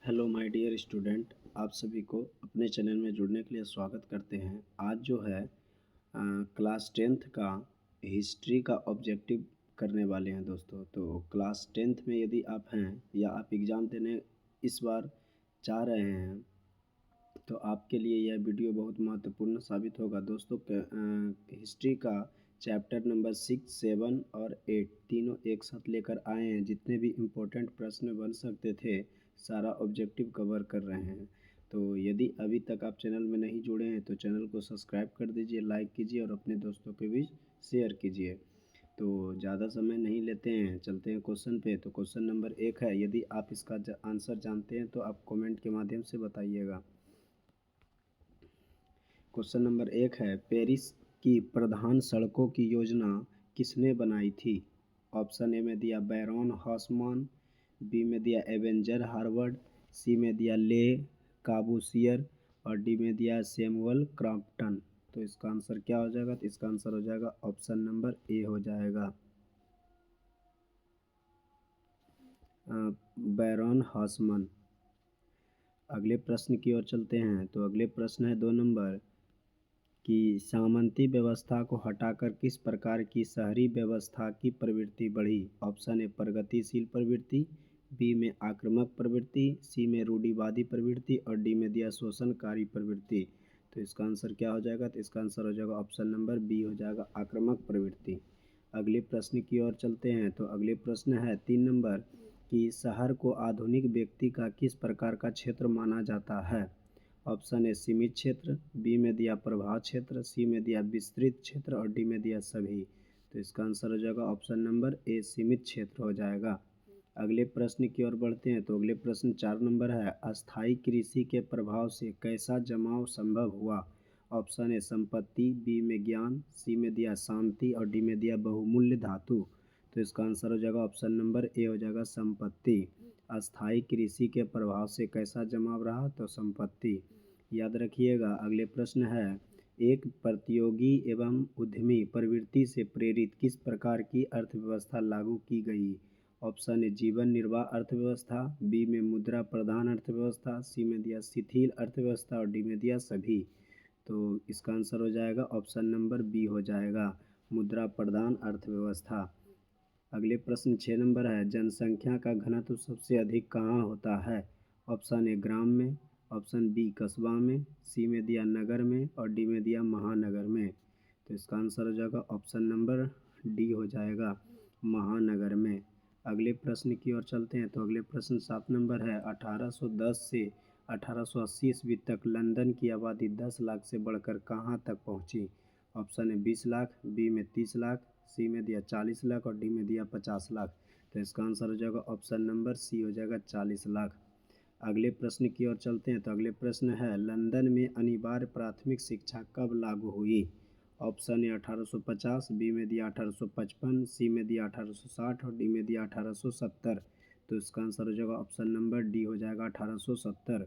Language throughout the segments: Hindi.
हेलो माय डियर स्टूडेंट, आप सभी को अपने चैनल में जुड़ने के लिए स्वागत करते हैं। आज जो है क्लास टेंथ का हिस्ट्री का ऑब्जेक्टिव करने वाले हैं दोस्तों। तो क्लास टेंथ में यदि आप हैं या आप एग्ज़ाम देने इस बार जा रहे हैं तो आपके लिए यह वीडियो बहुत महत्वपूर्ण साबित होगा दोस्तों। हिस्ट्री का चैप्टर नंबर 6, 7 और 8 तीनों एक साथ लेकर आए हैं। जितने भी इम्पोर्टेंट प्रश्न बन सकते थे सारा ऑब्जेक्टिव कवर कर रहे हैं। तो यदि अभी तक आप चैनल में नहीं जुड़े हैं तो चैनल को सब्सक्राइब कर दीजिए, लाइक कीजिए और अपने दोस्तों के बीच शेयर कीजिए। तो ज़्यादा समय नहीं लेते हैं, चलते हैं क्वेश्चन पे। तो क्वेश्चन नंबर 1 है, यदि आप इसका आंसर जानते हैं तो आप कमेंट के माध्यम से बताइएगा। क्वेश्चन नंबर 1 है, पेरिस की प्रधान सड़कों की योजना किसने बनाई थी? ऑप्शन ए में दिया बैरॉन हॉसमान, बी में दिया एवेंजर हार्वर्ड, सी में दिया ले काबूसियर और डी में दिया सैमुअल क्रॉम्पटन। तो इसका आंसर क्या हो जाएगा? तो इसका आंसर हो जाएगा ऑप्शन नंबर ए हो जाएगा, बैरॉन हॉसमान। अगले प्रश्न की ओर चलते हैं। तो अगले प्रश्न है 2 नंबर कि सामंती व्यवस्था को हटाकर किस प्रकार की शहरी व्यवस्था की प्रवृत्ति बढ़ी? ऑप्शन ए प्रगतिशील प्रवृत्ति, बी में आक्रामक प्रवृत्ति, सी में रूढ़िवादी प्रवृत्ति और डी में दिया शोषणकारी प्रवृत्ति। तो इसका आंसर क्या हो जाएगा? तो इसका आंसर हो जाएगा ऑप्शन नंबर बी हो जाएगा, आक्रामक प्रवृत्ति। अगले प्रश्न की ओर चलते हैं। तो अगले प्रश्न है 3 नंबर कि शहर को आधुनिक व्यक्ति का किस प्रकार का क्षेत्र माना जाता है? ऑप्शन ए सीमित क्षेत्र, बी में दिया प्रभाव क्षेत्र, सी में दिया विस्तृत क्षेत्र और डी में दिया सभी। तो इसका आंसर हो जाएगा ऑप्शन नंबर ए सीमित क्षेत्र हो जाएगा। अगले प्रश्न की ओर बढ़ते हैं। तो अगले प्रश्न 4 नंबर है, अस्थायी कृषि के प्रभाव से कैसा जमाव संभव हुआ? ऑप्शन ए संपत्ति, बी में ज्ञान, सी में दिया शांति और डी में दिया बहुमूल्य धातु। तो इसका आंसर हो जाएगा ऑप्शन नंबर ए हो जाएगा संपत्ति। अस्थायी कृषि के प्रभाव से कैसा जमाव रहा? तो संपत्ति। याद रखिएगा। अगले प्रश्न है, एक प्रतियोगी एवं उद्यमी प्रवृत्ति से प्रेरित किस प्रकार की अर्थव्यवस्था लागू की गई? ऑप्शन ए जीवन निर्वाह अर्थव्यवस्था, बी में मुद्रा प्रधान अर्थव्यवस्था, सी में दिया शिथिल अर्थव्यवस्था और डी में दिया सभी। तो इसका आंसर हो जाएगा ऑप्शन नंबर बी हो जाएगा, मुद्रा प्रधान अर्थव्यवस्था। अगले प्रश्न 6 नंबर है, जनसंख्या का घनत्व सबसे अधिक कहाँ होता है? ऑप्शन ए ग्राम में, ऑप्शन बी कस्बा में, सी में दिया नगर में और डी में दिया महानगर में। तो इसका आंसर हो जाएगा ऑप्शन नंबर डी हो जाएगा, महानगर में। अगले प्रश्न की ओर चलते हैं। तो अगले प्रश्न 7 नंबर है, 1810 से 1880 ईस्वी तक लंदन की आबादी 10 लाख से बढ़कर कहाँ तक पहुँची? ऑप्शन ए 20 लाख, बी में 30 लाख, सी में दिया 40 लाख और डी में दिया 50 लाख। तो इसका आंसर हो जाएगा ऑप्शन नंबर सी हो जाएगा 40 लाख। अगले प्रश्न की ओर चलते हैं। तो अगले प्रश्न है, लंदन में अनिवार्य प्राथमिक शिक्षा कब लागू हुई? ऑप्शन ए 1850, बी में दिया 1855, सी में दिया 1860 और डी में दिया 1870। तो इसका आंसर हो जाएगा ऑप्शन नंबर डी हो जाएगा 1870।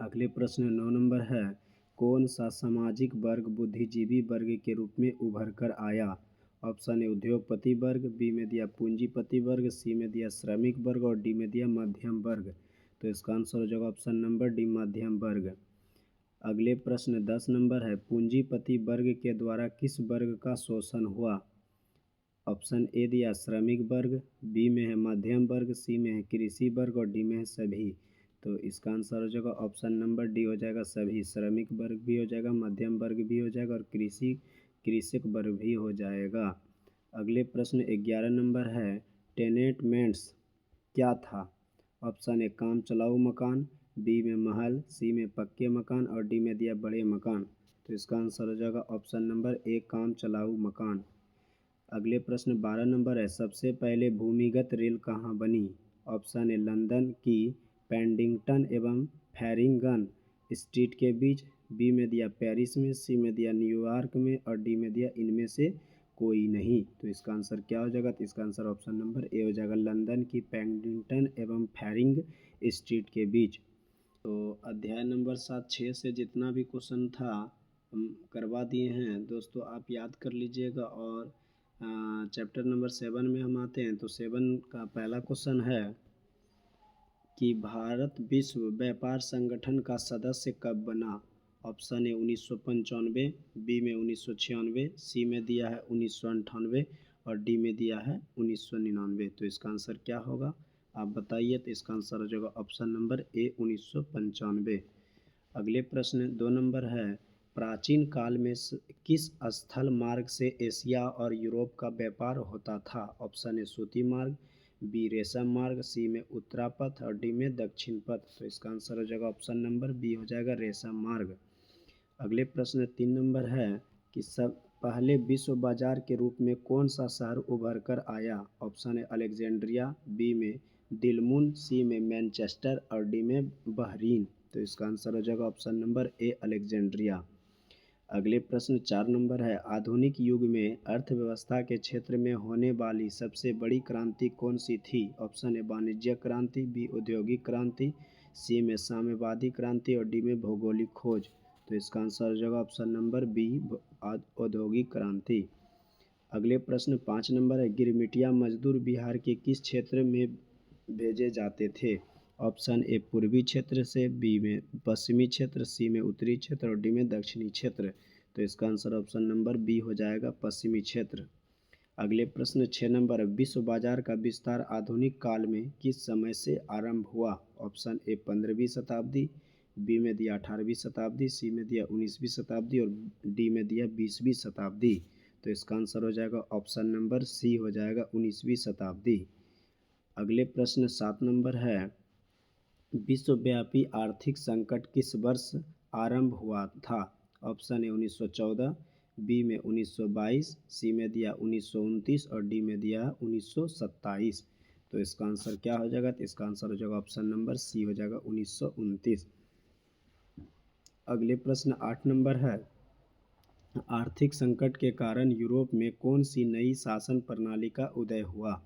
अगले प्रश्न 9 नंबर है, कौन सा सामाजिक वर्ग बुद्धिजीवी वर्ग के रूप में उभर कर आया? ऑप्शन ए उद्योगपति वर्ग, बी में दिया पूंजीपति वर्ग, सी में दिया श्रमिक वर्ग और डी में दिया मध्यम वर्ग। तो इसका आंसर हो जाएगा ऑप्शन नंबर डी मध्यम वर्ग। अगले प्रश्न 10 नंबर है, पूंजीपति वर्ग के द्वारा किस वर्ग का शोषण हुआ? ऑप्शन ए दिया श्रमिक वर्ग, बी में है मध्यम वर्ग, सी में है कृषि वर्ग और डी में है सभी। तो इसका आंसर हो जाएगा ऑप्शन नंबर डी हो जाएगा सभी। श्रमिक वर्ग भी हो जाएगा, मध्यम वर्ग भी हो जाएगा और कृषक वर्ग भी हो जाएगा। अगले प्रश्न 11 नंबर है, टेनेटमेंट्स क्या था? ऑप्शन ए काम चलाऊ मकान, बी में महल, सी में पक्के मकान और डी में दिया बड़े मकान। तो इसका आंसर हो जाएगा ऑप्शन नंबर ए काम चलाऊ मकान। अगले प्रश्न 12 नंबर है, सबसे पहले भूमिगत रेल कहाँ बनी? ऑप्शन ए लंदन की पेडिंगटन एवं फैरिंगटन स्ट्रीट के बीच, बी में दिया पेरिस में, सी में दिया न्यूयॉर्क में और डी में दिया इनमें से कोई नहीं। तो इसका आंसर क्या हो जाएगा? तो इसका आंसर ऑप्शन नंबर ए हो जाएगा, लंदन की पेडिंगटन एवं फैरिंग स्ट्रीट के बीच। तो अध्याय नंबर 7 6 से जितना भी क्वेश्चन था हम करवा दिए हैं दोस्तों, आप याद कर लीजिएगा। और चैप्टर नंबर 7 में हम आते हैं। तो 7 का पहला क्वेश्चन है कि भारत विश्व व्यापार संगठन का सदस्य कब बना। ऑप्शन ए 1995, बी में 1996, सी में दिया है 1998 और डी में दिया है 1999। तो इसका आंसर क्या होगा आप बताइए। तो इसका आंसर हो जाएगा ऑप्शन नंबर ए 1995। अगले प्रश्न 2 नंबर है, प्राचीन काल में किस स्थल मार्ग से एशिया और यूरोप का व्यापार होता था। ऑप्शन ए सूती मार्ग, बी रेशम मार्ग, सी में उत्तरापथ और डी में दक्षिण पथ। तो इसका आंसर हो जाएगा ऑप्शन नंबर बी हो जाएगा रेशम मार्ग। अगले प्रश्न 3 नंबर है कि सब पहले विश्व बाजार के रूप में कौन सा शहर उभर कर आया। ऑप्शन है अलेक्जेंड्रिया, बी में दिलमुन, सी में मैनचेस्टर और डी में बहरीन। तो इसका आंसर हो जाएगा ऑप्शन नंबर ए अलेक्जेंड्रिया। अगले प्रश्न 4 नंबर है, आधुनिक युग में अर्थव्यवस्था के क्षेत्र में होने वाली सबसे बड़ी क्रांति कौन सी थी। ऑप्शन है वाणिज्य क्रांति, बी औद्योगिक क्रांति, सी में साम्यवादी क्रांति और डी में भौगोलिक खोज। तो इसका आंसर हो जाएगा ऑप्शन नंबर बी औद्योगिक क्रांति। अगले प्रश्न 5 नंबर है, गिरमिटिया मजदूर बिहार के किस क्षेत्र में भेजे जाते थे। ऑप्शन ए पूर्वी क्षेत्र से, बी में पश्चिमी क्षेत्र, सी में उत्तरी क्षेत्र और डी में दक्षिणी क्षेत्र। तो इसका आंसर ऑप्शन नंबर बी हो जाएगा पश्चिमी क्षेत्र। अगले प्रश्न 6 नंबर, विश्व बाजार का विस्तार आधुनिक काल में किस समय से आरंभ हुआ। ऑप्शन ए 15वीं शताब्दी, बी में दिया 18वीं शताब्दी, सी में दिया 19वीं शताब्दी और डी में दिया 20वीं शताब्दी। तो इसका आंसर हो जाएगा ऑप्शन नंबर सी हो जाएगा 19वीं शताब्दी। अगले प्रश्न 7 नंबर है, विश्वव्यापी आर्थिक संकट किस वर्ष आरंभ हुआ था। ऑप्शन ए 1914, बी में 1922, सी में दिया 1929 और डी में दिया 1927। तो इसका आंसर क्या हो जाएगा। तो इसका आंसर हो जाएगा ऑप्शन नंबर सी हो जाएगा 1929। अगले प्रश्न 8 नंबर है, आर्थिक संकट के कारण यूरोप में कौन सी नई शासन प्रणाली का उदय हुआ।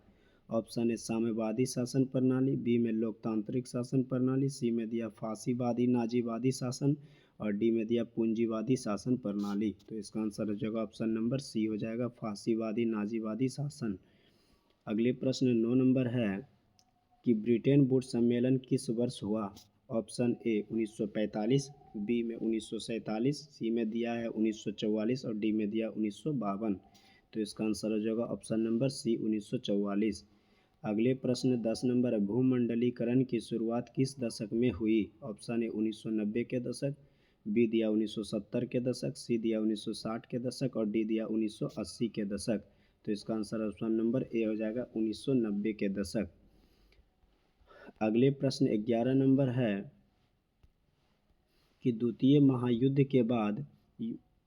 ऑप्शन ए साम्यवादी शासन प्रणाली, बी में लोकतांत्रिक शासन प्रणाली, सी में दिया फासीवादी नाजीवादी शासन और डी में दिया पूंजीवादी शासन प्रणाली। तो इसका आंसर हो जाएगा ऑप्शन नंबर सी हो जाएगा फासीवादी नाजीवादी शासन। अगले प्रश्न 9 नंबर है कि ब्रिटेन वुड सम्मेलन किस वर्ष हुआ। ऑप्शन ए 1945, बी में 1947, सी में दिया है 1944 और डी में दिया 1952। तो इसका आंसर हो जाएगा ऑप्शन नंबर सी 1944। अगले प्रश्न 10 नंबर है, भूमंडलीकरण की शुरुआत किस दशक में हुई। ऑप्शन ए 1990 के दशक, बी दिया 1970 के दशक, सी दिया 1960 के दशक और डी दिया 1980 के दशक। तो इसका आंसर ऑप्शन नंबर ए हो जाएगा 1990 के दशक। अगले प्रश्न 11 नंबर है कि द्वितीय महायुद्ध के बाद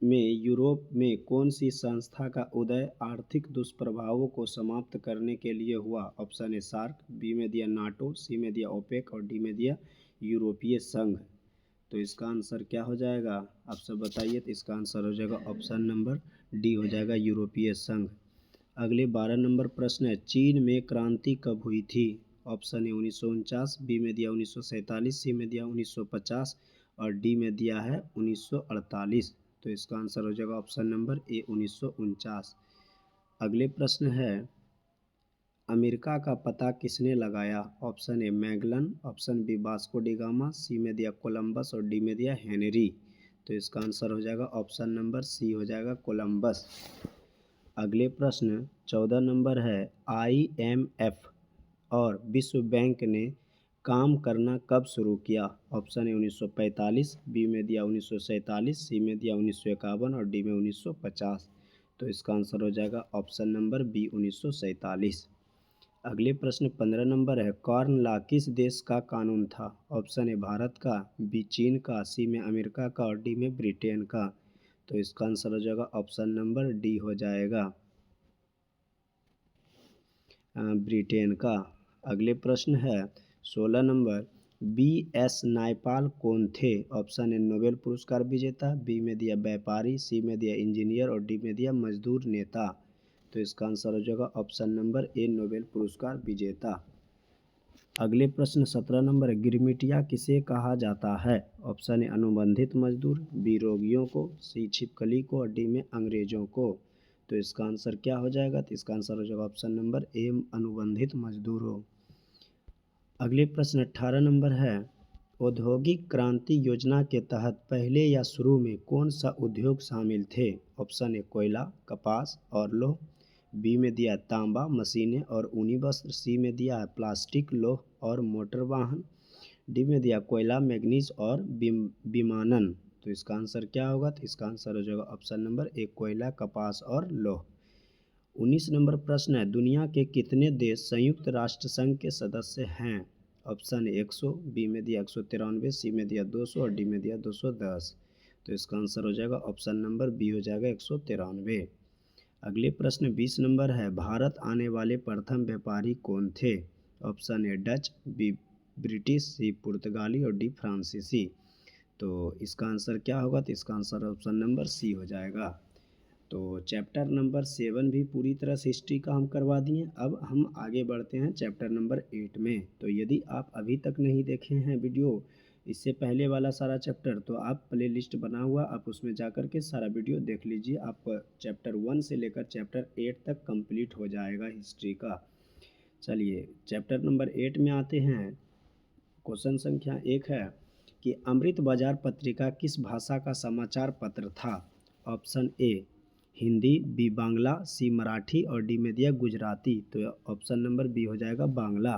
में यूरोप में कौन सी संस्था का उदय आर्थिक दुष्प्रभावों को समाप्त करने के लिए हुआ। ऑप्शन ए सार्क, बी में दिया नाटो, सी में दिया ओपेक और डी में दिया यूरोपीय संघ। तो इसका आंसर क्या हो जाएगा आप सब बताइए। तो इसका आंसर हो जाएगा ऑप्शन नंबर डी हो जाएगा यूरोपीय संघ। अगले 12 नंबर प्रश्न है, चीन में क्रांति कब हुई थी। ऑप्शन ए 1949, बी में दिया 1947, सी में दिया 1950 और डी में दिया है 1948। तो इसका आंसर हो जाएगा ऑप्शन नंबर ए 1949। अगले प्रश्न है, अमेरिका का पता किसने लगाया। Option A Magellan, option B Vasco da Gama, C में दिया कोलंबस और डी में दिया हेनरी। तो इसका आंसर हो जाएगा ऑप्शन नंबर सी हो जाएगा कोलंबस। अगले प्रश्न 14 नंबर है, IMF और विश्व बैंक ने काम करना कब शुरू किया। ऑप्शन ए 1945, बी में दिया 1947, सी में दिया 1951 और डी में 1950। तो इसका आंसर हो जाएगा ऑप्शन नंबर बी 1947। अगले प्रश्न 15 नंबर है, कॉर्न लॉ किस देश का कानून था। ऑप्शन ए भारत का, बी चीन का, सी में अमेरिका का और डी में ब्रिटेन का। तो इसका आंसर हो जाएगा ऑप्शन नंबर डी हो जाएगा ब्रिटेन का। अगले प्रश्न है 16 नंबर, BS नायपाल कौन थे। ऑप्शन ए नोबेल पुरस्कार विजेता, बी में दिया व्यापारी, सी में दिया इंजीनियर और डी में दिया मजदूर नेता। तो इसका आंसर हो जाएगा ऑप्शन नंबर ए नोबेल पुरस्कार विजेता। अगले प्रश्न 17 नंबर, गिरमिटिया किसे कहा जाता है। ऑप्शन ए अनुबंधित मजदूर, बी रोगियों को, सी छिपकली को और डी में अंग्रेजों को। तो इसका आंसर क्या हो जाएगा। तो इसका आंसर हो जाएगा ऑप्शन नंबर ए अनुबंधित मजदूरों। अगले प्रश्न 18 नंबर है, औद्योगिक क्रांति योजना के तहत पहले या शुरू में कौन सा उद्योग शामिल थे? ऑप्शन ए कोयला, कपास और लौह। बी में दिया है तांबा, मशीनें और ऊनी वस्त्र। सी में दिया है प्लास्टिक, लौह और मोटर वाहन। डी में दिया कोयला, मैग्नीज और विमानन। तो इसका आंसर क्या होगा? तो इसका आंसर हो जाएगा ऑप्शन नंबर ए कोयला, कपास और लौह। 19 नंबर प्रश्न है, दुनिया के कितने देश संयुक्त राष्ट्र संघ के सदस्य हैं? ऑप्शन 100, बी में दिया 193, सी में दिया 200 और डी में दिया 210। तो इसका आंसर हो जाएगा ऑप्शन नंबर बी हो जाएगा 193। अगले प्रश्न 20 नंबर है, भारत आने वाले प्रथम व्यापारी कौन थे? Option A Dutch, B British, C पुर्तगाली और डी फ्रांसीसी। तो इसका आंसर क्या होगा? तो इसका आंसर ऑप्शन नंबर सी हो जाएगा। तो चैप्टर नंबर 7 भी पूरी तरह से हिस्ट्री का हम करवा दिए। अब हम आगे बढ़ते हैं चैप्टर नंबर 8 में। तो यदि आप अभी तक नहीं देखे हैं वीडियो इससे पहले वाला सारा चैप्टर, तो आप प्ले लिस्ट बना हुआ, आप उसमें जा कर के सारा वीडियो देख लीजिए। आप चैप्टर 1 से लेकर चैप्टर 8 तक कंप्लीट हो जाएगा हिस्ट्री का। चलिए चैप्टर नंबर 8 में आते हैं। क्वेश्चन संख्या 1 है कि अमृत बाजार पत्रिका किस भाषा का समाचार पत्र था? Option A Hindi, B Bangla, C Marathi और डी में दिया गुजराती। तो ऑप्शन नंबर बी हो जाएगा बांग्ला।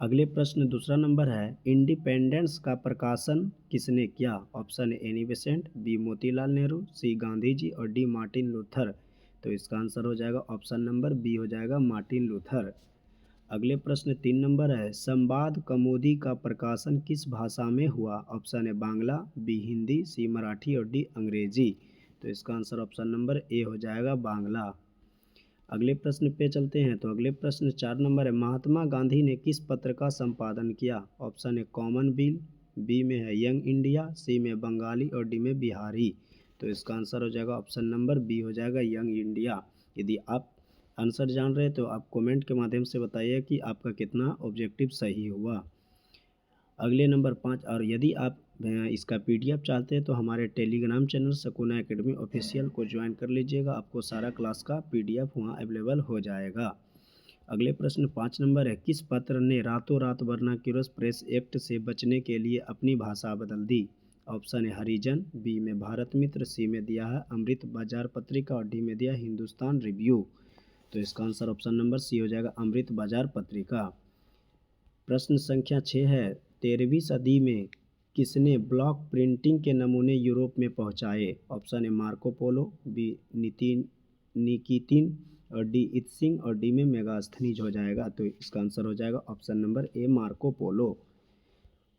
अगले प्रश्न दूसरा नंबर है, इंडिपेंडेंस का प्रकाशन किसने किया? Option A Annie Besant, B Motilal Nehru, C Gandhi ji और डी मार्टिन लूथर। तो इसका आंसर हो जाएगा ऑप्शन नंबर बी हो जाएगा मार्टिन लूथर। अगले प्रश्न 3 नंबर है, संवाद कौमुदी का प्रकाशन किस भाषा में हुआ? ऑप्शन है बांग्ला, बी हिंदी, सी मराठी और डी अंग्रेजी। तो इसका आंसर ऑप्शन नंबर ए हो जाएगा बांग्ला। अगले प्रश्न पे चलते हैं। तो अगले प्रश्न 4 नंबर है, महात्मा गांधी ने किस पत्र का संपादन किया? ऑप्शन है कॉमनवेल्थ, बी में है यंग इंडिया, सी में बंगाली और डी में बिहारी। तो इसका आंसर हो जाएगा ऑप्शन नंबर बी हो जाएगा यंग इंडिया। यदि आप आंसर जान रहे हैं तो आप कमेंट के माध्यम से बताइए कि आपका कितना ऑब्जेक्टिव सही हुआ। अगले नंबर 5, और यदि आप इसका पीडीएफ चाहते हैं तो हमारे Telegram channel Sukuna academy official को ज्वाइन कर लीजिएगा, आपको सारा क्लास का पीडीएफ वहां अवेलेबल हो जाएगा। अगले प्रश्न 5 नंबर है, किस पत्र ने रातों रात वर्नाक्युलर प्रेस एक्ट से बचने के लिए अपनी भाषा बदल दी? ऑप्शन है हरिजन, बी में भारत मित्र, सी में दिया है अमृत बाजार पत्रिका और डी में दिया हिंदुस्तान रिव्यू। तो इसका आंसर ऑप्शन नंबर सी हो जाएगा अमृत बाजार पत्रिका। प्रश्न संख्या 6 है, 13वीं सदी में किसने ब्लॉक प्रिंटिंग के नमूने यूरोप में पहुंचाए? Option A Marco Polo, B Nikitin और डी इत्सिंग और डी में मेगास्थनीज हो जाएगा। तो इसका आंसर हो जाएगा option number A Marco Polo.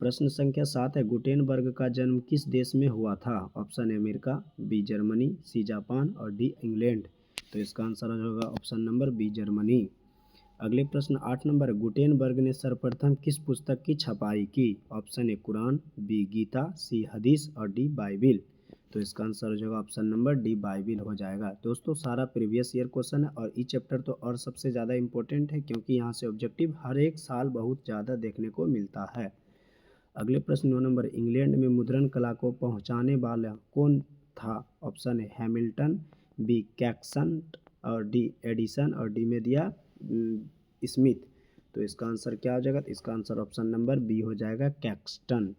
प्रश्न संख्या 7 है, गुटेनबर्ग का जन्म किस देश में हुआ था? Option A America, B Germany, C Japan और डी इंग्लैंड। तो इसका आंसर होगा ऑप्शन नंबर बी जर्मनी। अगले प्रश्न 8 नंबर, गुटेनबर्ग ने सर्वप्रथम किस पुस्तक की छपाई की? Option A Quran, B Gita, C Hadith और डी बाइबिल। तो इसका आंसर हो जाएगा ऑप्शन नंबर डी बाइबिल हो जाएगा। दोस्तों सारा प्रीवियस ईयर क्वेश्चन है और ई चैप्टर तो और सबसे ज़्यादा इंपॉर्टेंट है क्योंकि यहाँ से ऑब्जेक्टिव हर एक साल बहुत ज़्यादा देखने को मिलता है। अगले प्रश्न 9 नंबर, इंग्लैंड में मुद्रण कला को पहुँचाने वाला कौन था? ऑप्शन है हैमिल्टन, बी कैक्सन और डी एडिसन और डी में दिया स्मिथ। तो इसका आंसर क्या हो जाएगा? तो इसका आंसर ऑप्शन नंबर बी हो जाएगा कैक्सटन।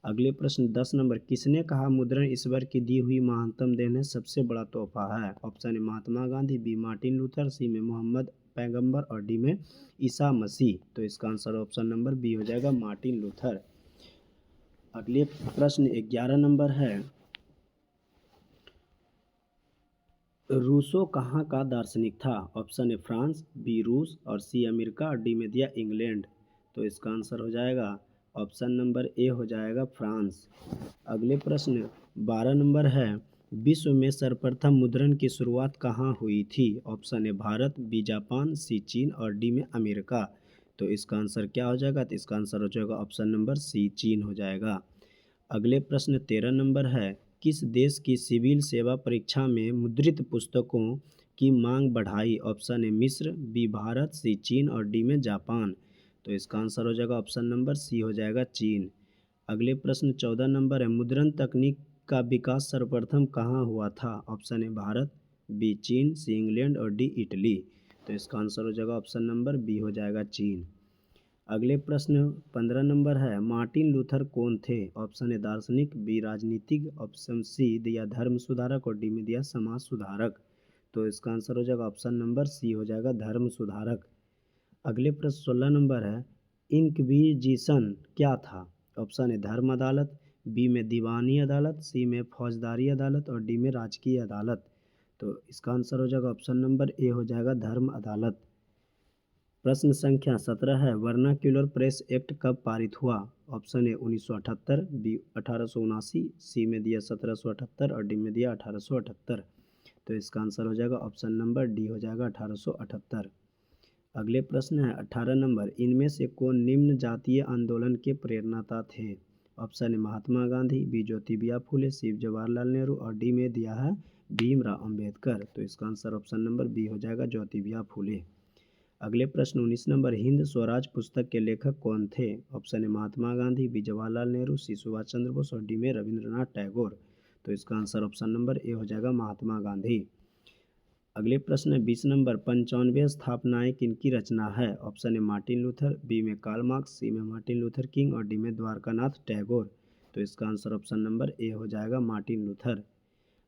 अगले प्रश्न 10 नंबर, किसने कहा मुद्रण ईश्वर की दी हुई महानतम देन है, सबसे बड़ा तोहफा है? ऑप्शन है महात्मा गांधी, बी मार्टिन लूथर, सी में मोहम्मद पैगंबर और डी में ईसा मसीह। तो इसका आंसर ऑप्शन नंबर बी हो जाएगा मार्टिन लूथर। अगले प्रश्न 11 नंबर है, रूसो कहाँ का दार्शनिक था? ऑप्शन है फ्रांस, बी रूस और सी अमेरिका और डी में दिया इंग्लैंड। तो इसका आंसर हो जाएगा ऑप्शन नंबर ए हो जाएगा फ्रांस। अगले प्रश्न 12 नंबर है, विश्व में सर्वप्रथम मुद्रण की शुरुआत कहाँ हुई थी? ऑप्शन है भारत, बी जापान, सी चीन और डी में अमेरिका। तो इसका आंसर क्या हो जाएगा? तो इसका आंसर हो जाएगा ऑप्शन नंबर सी चीन हो जाएगा। अगले प्रश्न 13 नंबर है, किस देश की सिविल सेवा परीक्षा में मुद्रित पुस्तकों की मांग बढ़ाई? ऑप्शन है मिस्र, बी भारत, सी चीन और डी में जापान। तो इसका आंसर हो जाएगा ऑप्शन नंबर सी हो जाएगा चीन। अगले प्रश्न 14 नंबर है, मुद्रण तकनीक का विकास सर्वप्रथम कहाँ हुआ था? ऑप्शन है भारत, बी चीन, सी इंग्लैंड और डी इटली। तो इसका आंसर हो जाएगा ऑप्शन नंबर बी हो जाएगा चीन। अगले प्रश्न 15 नंबर है, मार्टिन लूथर कौन थे? ऑप्शन ए दार्शनिक, बी राजनीतिक, ऑप्शन सी दिया धर्म सुधारक और डी में दिया समाज सुधारक। तो इसका आंसर हो जाएगा ऑप्शन नंबर सी हो जाएगा धर्म सुधारक। अगले प्रश्न 16 नंबर है, इंक्विजिशन क्या था? ऑप्शन ए धर्म अदालत, बी में दीवानी अदालत, सी में फौजदारी अदालत और डी में राजकीय अदालत। तो इसका आंसर हो जाएगा ऑप्शन नंबर ए हो जाएगा धर्म अदालत। प्रश्न संख्या 17 है, वर्नाक्यूलर प्रेस एक्ट कब पारित हुआ? ऑप्शन ए 1978, बी 1879, सी में दिया 1778 और डी में दिया 1878। तो इसका आंसर हो जाएगा ऑप्शन नंबर डी हो जाएगा 1878। अगले प्रश्न है 18 नंबर, इनमें से कौन निम्न जातीय आंदोलन के प्रेरणाता थे? Option A Mahatma Gandhi, B Jyotiba Phule, C Jawaharlal Nehru और डी में दिया है भीमराव अंबेडकर। तो इसका आंसर ऑप्शन नंबर बी हो जाएगा ज्योतिबा फुले। अगले प्रश्न 19 नंबर, हिंद स्वराज पुस्तक के लेखक कौन थे? Option A Mahatma Gandhi, B Jawaharlal Nehru, C Subhash Chandra Bose और डी में रविंद्रनाथ टैगोर। तो इसका आंसर ऑप्शन नंबर ए हो जाएगा महात्मा गांधी। अगले प्रश्न 20 नंबर, 95 स्थापनाएं किनकी रचना है? Option A Martin Luther, B में कार्ल मार्क्स, सी में मार्टिन लूथर किंग और डी में द्वारकानाथ टैगोर। तो इसका आंसर ऑप्शन नंबर ए हो जाएगा मार्टिन लूथर।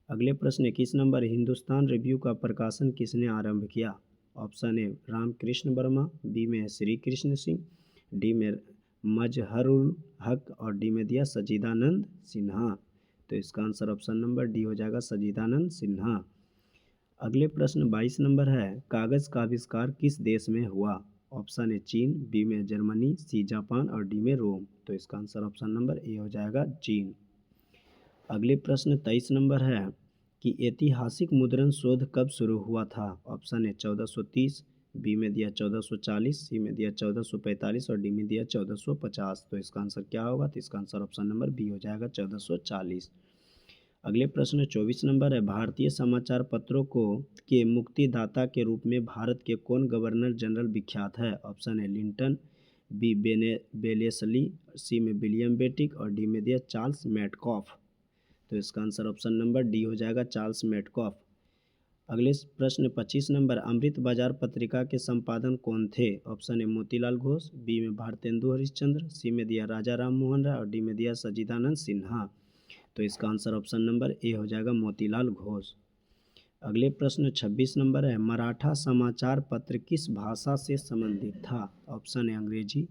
अगले प्रश्न 21 नंबर, हिंदुस्तान रिव्यू का प्रकाशन किसने आरंभ किया? Option A Ramakrishna Verma, B में श्री कृष्ण सिंह, डी में मजहरुल हक और डी में दिया सच्चिदानंद सिन्हा। तो इसका आंसर ऑप्शन नंबर डी हो जाएगा सच्चिदानंद सिन्हा। अगले प्रश्न 22 नंबर है, कागज़ का आविष्कार किस देश में हुआ? ऑप्शन ए चीन, बी में जर्मनी, सी जापान और डी में रोम। तो इसका आंसर ऑप्शन नंबर ए हो जाएगा चीन। अगले प्रश्न 23 नंबर है कि ऐतिहासिक मुद्रण शोध कब शुरू हुआ था? ऑप्शन ए 1430, बी में दिया 1440, सी में दिया 1445 और डी में दिया 1450। तो इसका आंसर क्या होगा? तो इसका आंसर ऑप्शन नंबर बी हो जाएगा 1440। अगले प्रश्न 24 नंबर है, भारतीय समाचार पत्रों को के मुक्तिदाता के रूप में भारत के कौन गवर्नर जनरल विख्यात है? Option A Lytton, B Wellesley, C में विलियम बेटिक और डी में दिया चार्ल्स मेटकॉफ। तो इसका आंसर ऑप्शन नंबर डी हो जाएगा चार्ल्स मेटकॉफ। अगले प्रश्न 25 नंबर, अमृत बाजार पत्रिका के संपादन कौन थे? Option A Motilal Ghosh, B में भारतेंदु हरिश्चंद्र, सी में दिया राजा राम मोहन राय और डी में दिया सच्चिदानंद सिन्हा। तो इसका आंसर ऑप्शन नंबर ए हो जाएगा मोतीलाल घोष। अगले प्रश्न 26 नंबर है, मराठा समाचार पत्र किस भाषा से संबंधित था? ऑप्शन ए अंग्रेजी,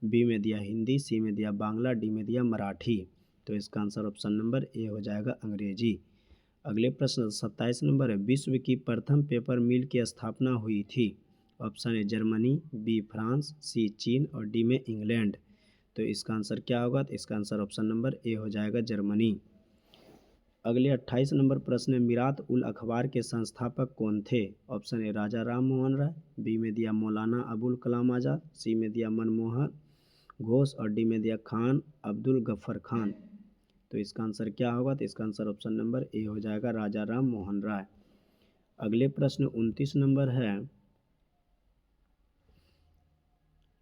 बी में दिया हिंदी, सी में दिया बांग्ला, डी में दिया मराठी। तो इसका आंसर ऑप्शन नंबर ए हो जाएगा अंग्रेजी। अगले प्रश्न 27 नंबर है, विश्व की प्रथम पेपर मिल की स्थापना हुई थी? Option A Germany, B France, C चीन और डी में इंग्लैंड। तो इसका आंसर क्या होगा? तो इसका आंसर ऑप्शन नंबर ए हो जाएगा जर्मनी। अगले 28 नंबर प्रश्न है, मिरात उल अखबार के संस्थापक कौन थे? Option A Raja Ram Mohan Roy, B में दिया मौलाना अबुल कलाम आज़ाद, सी में दिया मनमोहन घोष और डी में दिया खान अब्दुल गफ्फर खान। तो इसका आंसर क्या होगा? तो इसका आंसर ऑप्शन नंबर ए हो जाएगा राजा राम मोहन राय। अगले प्रश्न 29 नंबर है,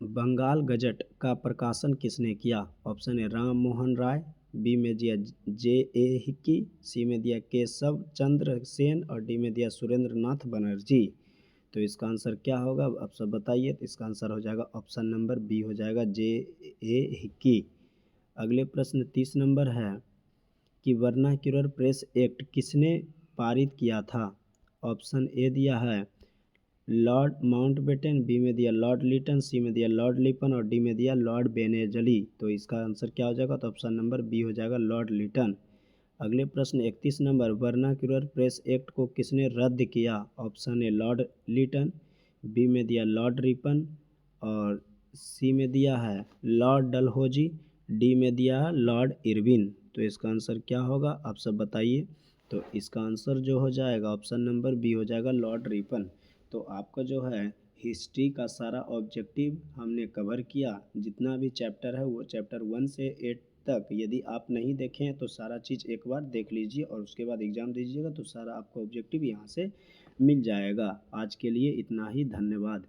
बंगाल गजट का प्रकाशन किसने किया? Option A Ram Mohan Roy, B में दिया जे.ए. हिक्की, सी में दिया केशव चंद्र सेन और डी में दिया सुरेंद्र नाथ बनर्जी। तो इसका आंसर क्या होगा? आप सब बताइए। तो इसका आंसर हो जाएगा ऑप्शन नंबर बी हो जाएगा जे.ए. हिक्की। अगले प्रश्न 30 नंबर है कि वर्नाक्यूलर प्रेस एक्ट किसने पारित किया था? ऑप्शन ए दिया है लॉर्ड माउंटबेटन, बी में दिया लॉर्ड लिटन, सी में दिया लॉर्ड लिपन और डी में दिया लॉर्ड बेनेजली। तो इसका आंसर क्या हो जाएगा? तो ऑप्शन नंबर बी हो जाएगा लॉर्ड लिटन। अगले प्रश्न 31 नंबर, वर्नाक्यूलर प्रेस एक्ट को किसने रद्द किया? Option A Lord Lytton, B में दिया लॉर्ड रिपन और सी में दिया है लॉर्ड डलहौजी, डी में दिया है लॉर्ड इरविन। तो इसका आंसर क्या होगा? आप सब बताइए। तो इसका आंसर जो हो जाएगा ऑप्शन नंबर बी हो जाएगा लॉर्ड रिपन। तो आपका जो है हिस्ट्री का सारा ऑब्जेक्टिव हमने कवर किया। जितना भी चैप्टर है वो चैप्टर 1 से 8 तक यदि आप नहीं देखें तो सारा चीज़ एक बार देख लीजिए और उसके बाद एग्ज़ाम दीजिएगा तो सारा आपको ऑब्जेक्टिव यहाँ से मिल जाएगा। आज के लिए इतना ही, धन्यवाद।